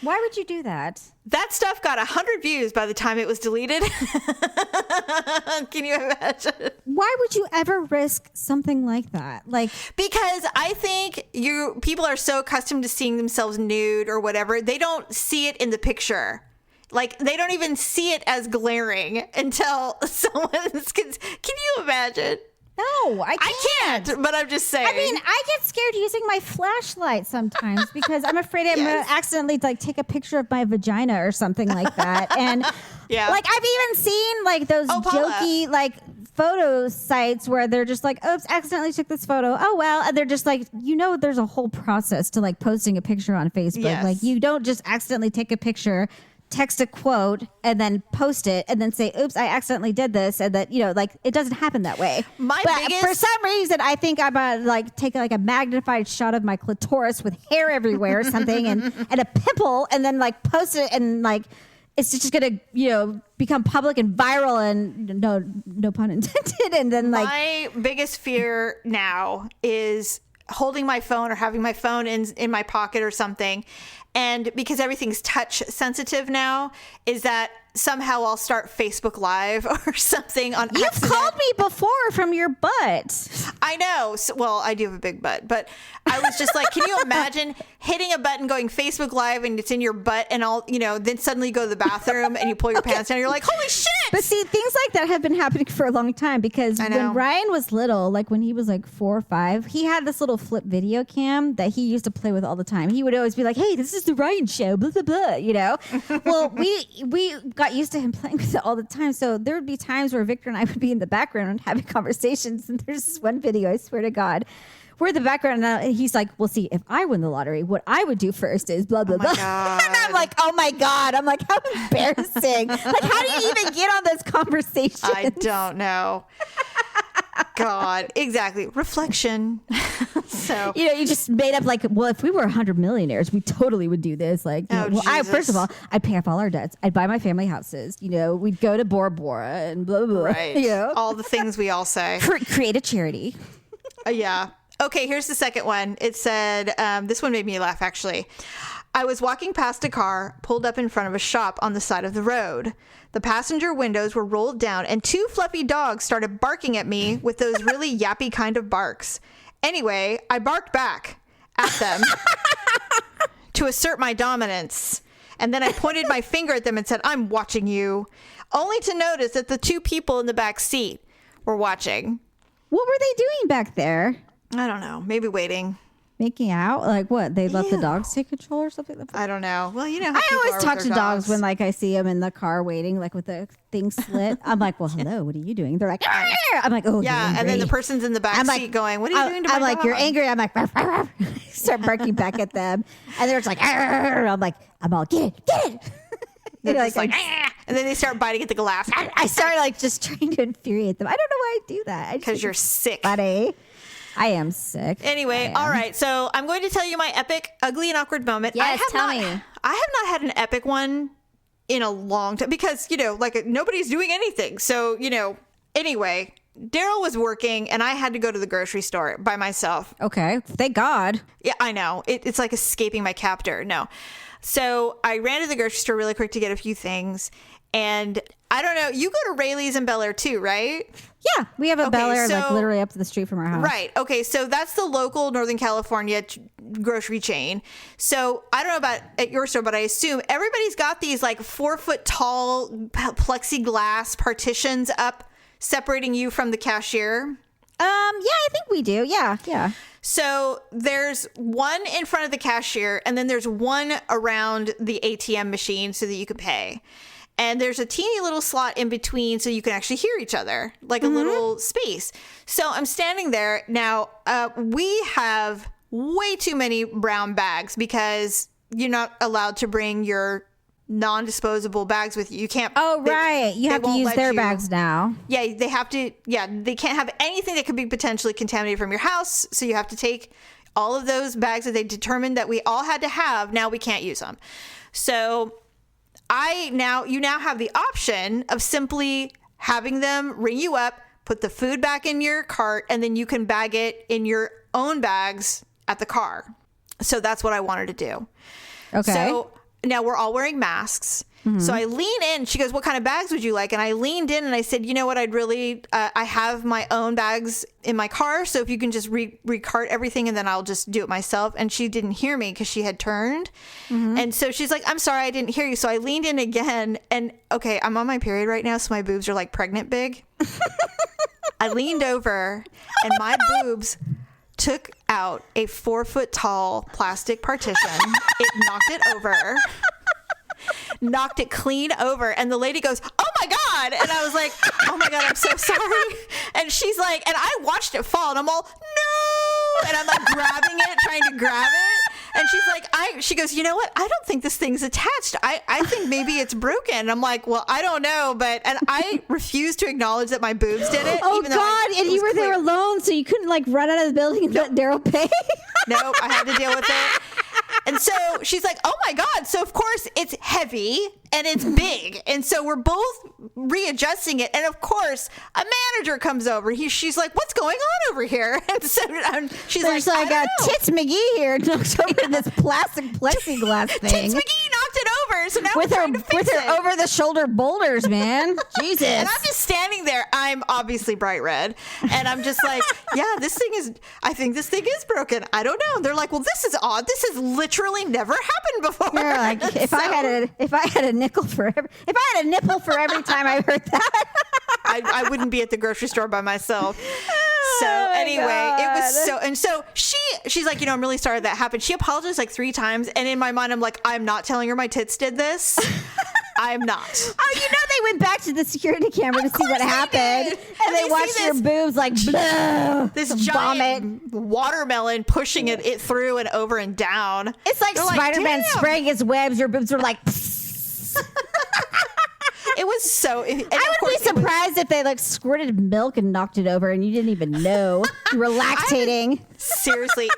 Why would you do that? That stuff got 100 views by the time it was deleted. Can you imagine? Why would you ever risk something like that? Because I think people are so accustomed to seeing themselves nude or whatever, they don't see it in the picture. They don't even see it as glaring until someone's. Can you imagine? No, I can't. But I'm just saying. I mean, I get scared using my flashlight sometimes because I'm afraid I'm going to accidentally take a picture of my vagina or something like that. And I've even seen those jokey photo sites where they're just like, oops, accidentally took this photo. Oh, well. And they're just there's a whole process to posting a picture on Facebook. Yes. You don't just accidentally take a picture, text a quote, and then post it, and then say, oops, I accidentally did this. And that, it doesn't happen that way. For some reason, I think I'm about to take a magnified shot of my clitoris with hair everywhere or something and a pimple, and then post it, and it's just going to, become public and viral, and no pun intended. And then my biggest fear now is holding my phone or having my phone in my pocket or something. And because everything's touch sensitive now, is that somehow I'll start Facebook Live or something on accident. You've called me before from your butt. I know. Well, I do have a big butt, but I was just like, can you imagine hitting a button going Facebook Live and it's in your butt and all, then suddenly you go to the bathroom and you pull your pants down and you're like, holy shit. But see, things like that have been happening for a long time because when Ryan was little, like when he was like 4 or 5, he had this little flip video cam that he used to play with all the time. He would always be like, hey, this is the Ryan show, blah, blah, blah, Well, we got used to him playing with it all the time. So there would be times where Victor and I would be in the background having conversations. And there's this one video, I swear to God, we're in the background and he's like, well, see, if I win the lottery, what I would do first is blah, blah, blah. And I'm like, oh my God. I'm like, how embarrassing. Like, how do you even get on those conversations? I don't know. God, exactly. Reflection. So, you just made up like, well, if we were 100 millionaires, we totally would do this. Like, first of all, I'd pay off all our debts. I'd buy my family houses. We'd go to Bora Bora and blah, blah, blah. Right. All the things we all say. Create a charity. Yeah. Okay, here's the second one. It said, this one made me laugh, actually. I was walking past a car pulled up in front of a shop on the side of the road. The passenger windows were rolled down and 2 fluffy dogs started barking at me with those really yappy kind of barks. Anyway, I barked back at them to assert my dominance. And then I pointed my finger at them and said, I'm watching you. Only to notice that the 2 people in the back seat were watching. What were they doing back there? I don't know. Maybe waiting. Making out? Like what? They let the dogs take control or something? I don't know. Well, how I always talk to dogs when like I see them in the car waiting, like with the thing slit. I'm like, well, hello, what are you doing? They're like, arr! I'm like, oh, yeah. And then the person's in the back seat going, what are you doing to my I'm like, dog? you're angry. I'm like, arr, arr, arr. Start barking back at them. And they're just like, arr. I'm like, I'm all, get it. They're like, and then they start biting at the glass. I start like just trying to infuriate them. I don't know why I do that. Because you're sick. Buddy. I am sick. Anyway, all right. So I'm going to tell you my epic, ugly, and awkward moment. Yes, tell me. I have not had an epic one in a long time because, like nobody's doing anything. So, anyway, Daryl was working and I had to go to the grocery store by myself. Okay. Thank God. Yeah, I know. It's like escaping my captor. No. So I ran to the grocery store really quick to get a few things. And I don't know. You go to Rayleigh's in Bel Air too, right? Yeah, we have a Bel Air like literally up the street from our house. Right. Okay. So that's the local Northern California grocery chain. So I don't know about at your store, but I assume everybody's got these like 4 foot tall plexiglass partitions up separating you from the cashier. Yeah, I think we do. Yeah. So there's one in front of the cashier and then there's one around the ATM machine so that you can pay. And there's a teeny little slot in between so you can actually hear each other, like a little space. So I'm standing there. Now, we have way too many brown bags because you're not allowed to bring your non-disposable bags with you. You can't. Oh, right. You have to use their bags now. Yeah, they have to. Yeah, they can't have anything that could be potentially contaminated from your house. So you have to take all of those bags that they determined that we all had to have. Now we can't use them. So you now have the option of simply having them ring you up, put the food back in your cart, and then you can bag it in your own bags at the car. So that's what I wanted to do. Okay. So now we're all wearing masks. Mm-hmm. So I lean in. She goes, what kind of bags would you like? And I leaned in and I said, you know what? I have my own bags in my car. So if you can just recart everything and then I'll just do it myself. And she didn't hear me because she had turned. Mm-hmm. And so she's like, I'm sorry, I didn't hear you. So I leaned in again. And okay, I'm on my period right now. So my boobs are like pregnant big. I leaned over and my boobs took out a 4 foot tall plastic partition. It knocked it over. Knocked it clean over, and the lady goes, oh my God. And I was like, oh my God, I'm so sorry. And she's like, and I watched it fall and I'm all, no. And I'm like grabbing it, trying to grab it. And she's like, she goes, you know what? I don't think this thing's attached. I think maybe it's broken. And I'm like, well, I don't know. And I refuse to acknowledge that my boobs did it. Oh God. And you were there alone. So you couldn't like run out of the building and let Daryl pay. Nope. I had to deal with it. And so she's like, oh my God. So of course it's heavy and it's big. And so we're both readjusting it. And of course a manager comes over. She's like, what's going on over here? And so she's like, Tits McGee here knocked over this plastic plexiglass thing. Tits McGee knocked it over. So now with her over the shoulder boulders, man. Jesus. And I'm just standing there. I'm obviously bright red. And I'm just like, yeah, I think this thing is broken. I don't know. And they're like, well, this is odd. This is literally literally never happened before. You're like, if I had a nipple for every time I heard that, I wouldn't be at the grocery store by myself. So anyway, it was so, and so she's like, I'm really sorry that happened. She apologized like 3 times. And in my mind, I'm like, I'm not telling her my tits did this. I'm not. Oh, they went back to the security camera to see what happened. And they watched your boobs like, this giant watermelon pushing it through and over and down. It's like Spider-Man spraying his webs. Your boobs were like, it was so. I would be surprised if they like squirted milk and knocked it over and you didn't even know. You were lactating. Seriously,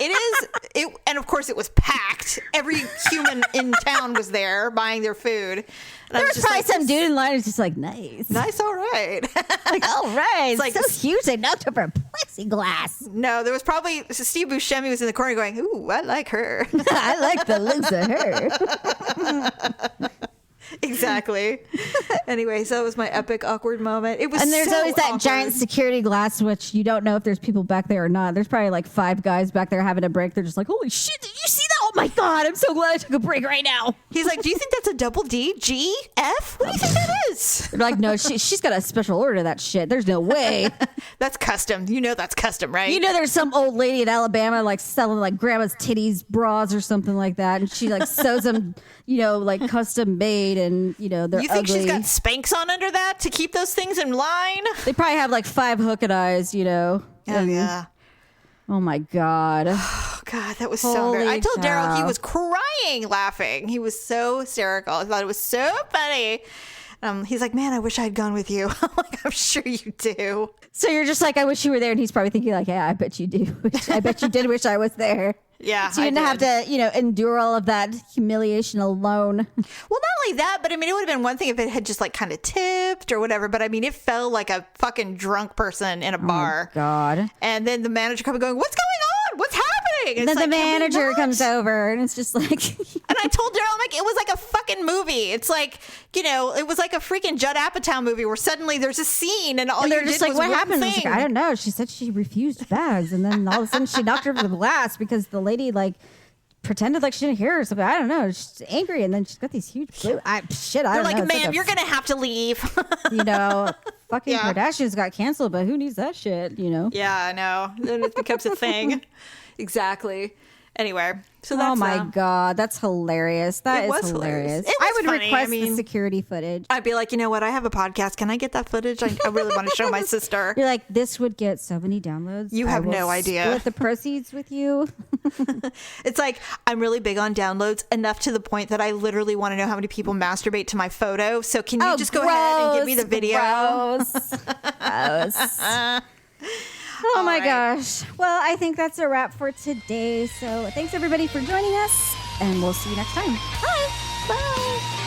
and of course it was packed. Every human in town was there buying their food. And there was probably some dude in line who's just like, nice, all right. Like, all right, it's like so huge they knocked over plexiglass. No, there was probably Steve Buscemi was in the corner going, "Ooh, I like her. I like the looks of her." Exactly. Anyway, so that was my epic awkward moment. It was, and there's so always that awkward. giant security glass, which you don't know if there's people back there or not. There's probably like 5 guys back there having a break. They're just like, holy shit, did you see that? Oh my God, I'm so glad I took a break right now. He's like, do you think that's a double D, G, F? What do you think that is? They're like, no, she's got a special order to that shit. There's no way. That's custom. That's custom, right? There's some old lady in Alabama like selling like grandma's titties bras or something like that. And she like sews them, like custom made and, they're You think ugly. she's got Spanx on under that to keep those things in line? They probably have like 5 hooked eyes, Oh, yeah. Oh my God. Oh, God, that was so Holy embarrassing. I told Daryl cow. he was crying laughing. He was so hysterical. I thought it was so funny. He's like, man, I wish I had gone with you. I'm like, I'm sure you do. So you're just like, I wish you were there. And he's probably thinking like, yeah, I bet you do. I bet you did wish I was there. Yeah, so you didn't have to, endure all of that humiliation alone. Well, not only that, but I mean, it would have been one thing if it had just like kind of tipped or whatever. But I mean, it felt like a fucking drunk person in a bar. Oh, God. And then the manager comes going, what's going on? What's happening? And then it's the manager comes over and it's just like. And I told Daryl, I'm like, it was like a fucking movie. It's like, it was like a freaking Judd Apatow movie where suddenly there's a scene and all and you they're did just like, was what one happened? I was thing. like, I don't know. She said she refused bags. And then all of a sudden she knocked her over the glass because the lady like pretended like she didn't hear her or something. I don't know. She's angry. And then she's got these huge blue. I They're don't like, know. It's ma'am, you're going to have to leave. Fucking Yeah. Kardashians got canceled, but who needs that shit, Yeah, I know. Then it becomes a thing. Exactly. Anyway, so that's oh my God, that's hilarious. That is hilarious. It was I would funny. request the security footage. I'd be like, you know what? I have a podcast. Can I get that footage? I really want to show my sister. You're like, this would get so many downloads. You have no idea. Split the proceeds with you. It's like, I'm really big on downloads, enough to the point that I literally want to know how many people masturbate to my photo. So can you just go ahead and give me the video? Gross. Oh my gosh. Well, I think that's a wrap for today. So thanks everybody for joining us, and we'll see you next time. Bye. Bye.